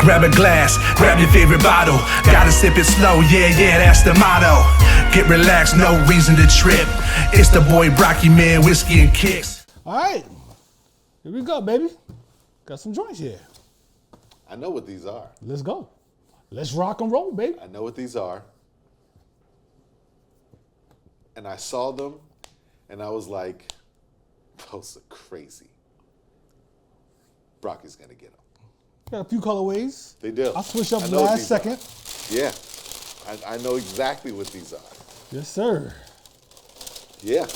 Grab a glass, grab your favorite bottle. Gotta sip it slow, yeah, that's the motto. Get relaxed, no reason to trip. It's the boy Brocky, man, whiskey and kicks. All right, here we go, baby. Got some joints here. I know what these are. Let's go. Let's rock and roll, baby. I know what these are. And I saw them, and I was like, those are crazy. Brocky's gonna get them. Got a few colorways. They do. I'll switch up I know what last these second. are. Yeah, I know exactly what these are. Yes, sir. Yeah.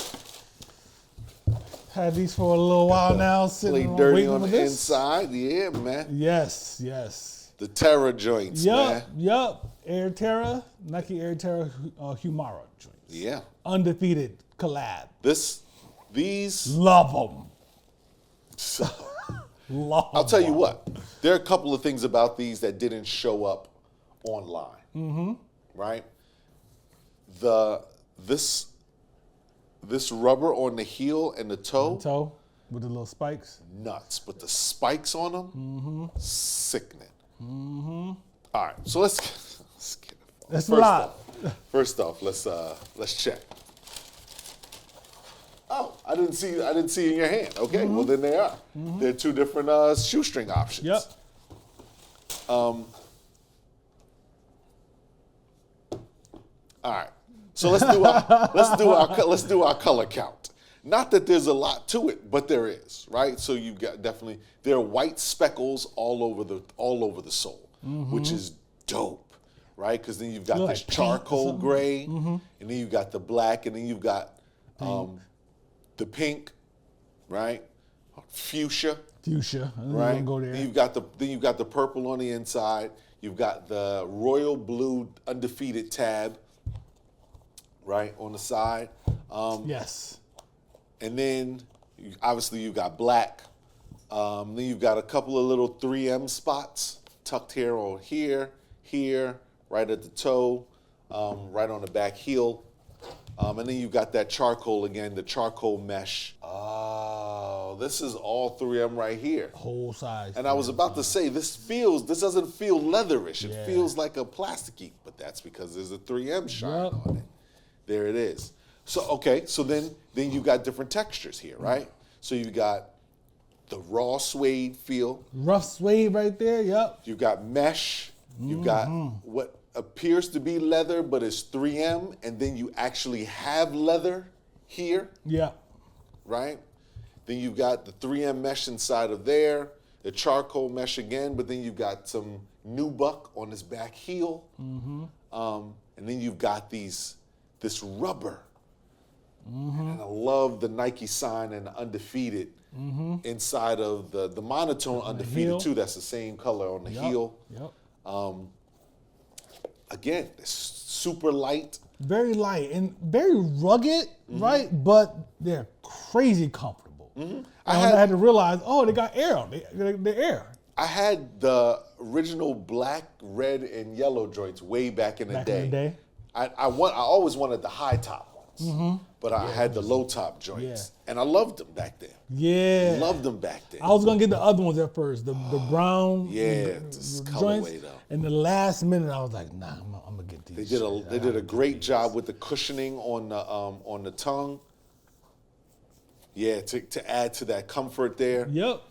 Had these for a little while now. Play Sitting dirty waiting on for the this. inside. Yeah, man. Yes, yes. The Terra joints, man. Yup. Air Terra, Nike Air Terra Humara joints. Yeah. Undefeated collab. These. Love them. I'll tell you what. There are a couple of things about these that didn't show up online. Mm-hmm. Right. This rubber on the heel and the toe. With the little spikes. Nuts, but the spikes on them, sickening. Mm-hmm. All right, so let's get it. That's a lot. First off, let's check. Oh, I didn't see in your hand. Okay, well then they are. They're two different shoestring options. Yep. All right. So let's do our color count. Not that there's a lot to it, but there is, right? So you got there are white speckles all over the sole, which is dope, right? Because then you've got this charcoal gray, and then you've got the black, and then you've got the pink, right? Fuchsia. Right. Go there. Then you've got the purple on the inside. You've got the royal blue undefeated tab, right, on the side. Yes. And then, obviously, you've got black. Then you've got a couple of little 3M spots tucked here, right at the toe, right on the back heel. And then you've got that charcoal again, the charcoal mesh. Oh, this is all 3M right here. Whole size. And I was about to say, this doesn't feel leatherish. It feels like a plasticky, but that's because there's a 3M shine on it. There it is. So, okay, so then you got different textures here, right? So you got the raw suede feel. Rough suede right there, yep. You got mesh. You got what appears to be leather, but it's 3M, and then you actually have leather here. Yeah. Right? Then you've got the 3M mesh inside of there, the charcoal mesh again, but then you've got some nubuck on this back heel. And then you've got this rubber. And I love the Nike sign and the Undefeated inside of the monotone Undefeated too. That's the same color on the heel. Yep. Again, it's super light. Very light and very rugged, right? But they're crazy comfortable. I had to realize, they got air on. They're air. I had the original black, red, and yellow joints way back in the day. I always wanted the high top ones, but I had the low top joints, and I loved them back then. Yeah, loved them back then. I was gonna get the other ones at first, the brown, this joints. Colorway though. And the last minute, I was like, nah, I'm gonna get these. They did a great job with the cushioning on the tongue. Yeah, to add to that comfort there. Yep.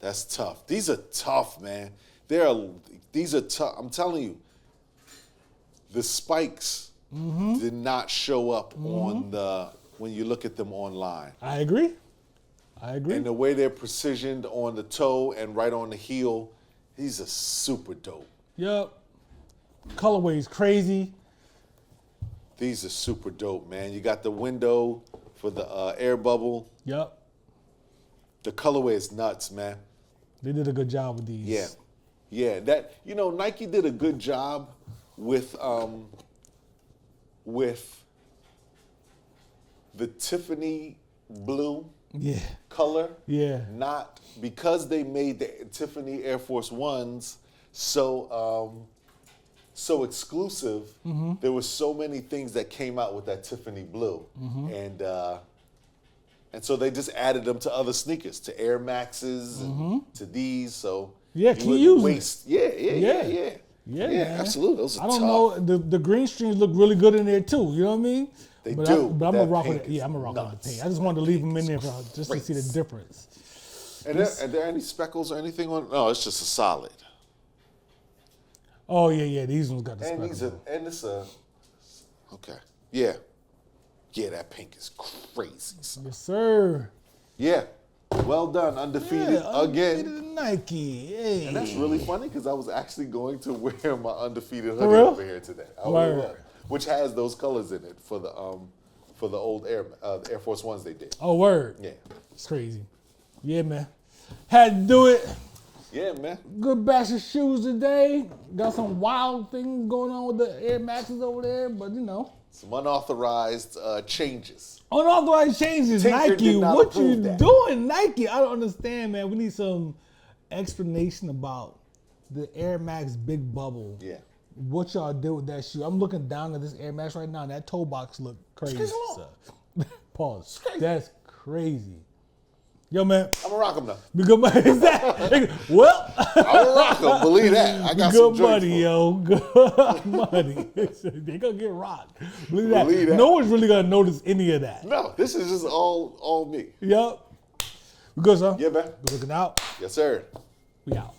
That's tough. These are tough, man. These are tough. I'm telling you, the spikes did not show up when you look at them online. I agree. And the way they're precisioned on the toe and right on the heel, these are super dope. Yep. Colorway's crazy. These are super dope, man. You got the window for the air bubble. Yep. The colorway is nuts, man. They did a good job with these. Yeah. That Nike did a good job with the Tiffany blue color. Yeah. Not because they made the Tiffany Air Force Ones so exclusive. There were so many things that came out with that Tiffany blue, and so they just added them to other sneakers, to Air Maxes, and to these. So Yeah, You keep wouldn't using waste. Yeah, Yeah, yeah, man. absolutely. Those are I don't tough. know. The green streams look really good in there too. You know what I mean? They but do. but I'm That gonna rock pink with it. is Yeah, I'm gonna rock with the nuts. pink. I just wanted to leave them in there just to see the great. difference. Are there any speckles or anything on? No, it's just a solid. Oh yeah. These ones got the And speckle. it's a. Okay. Yeah. Yeah, that pink is crazy. Son. Yes, sir. Yeah. Well done, undefeated Yeah, again. Undefeated Nike. Hey. And that's really funny because I was actually going to wear my undefeated hoodie real? over here today. I Word. really was. Which has those colors in it for the old Air Force Ones they did. Oh, word. Yeah. It's crazy. Yeah, man. Had to do it. Yeah, man. Good batch of shoes today. Got some wild things going on with the Air Maxes over there, but you know. Some unauthorized changes. Unauthorized changes, Tinker Nike. did not What you approve that. doing, Nike? I don't understand, man. We need some explanation about the Air Max Big Bubble. Yeah. What y'all did with that shoe? I'm looking down at this Air Max right now, and that toe box look crazy. crazy long. So. Pause. crazy. That's crazy. Yo, man. I'm gonna rock them now. Be good money. Is that? Well, I'm gonna rock them. Believe that. I got good some money, yo. Good money. They gonna get rocked. Believe that. Believe that. No one's really gonna notice any of that. No, this is just all me. Yep. We good, son? Yeah, man. Good looking out. Yes, sir. We out.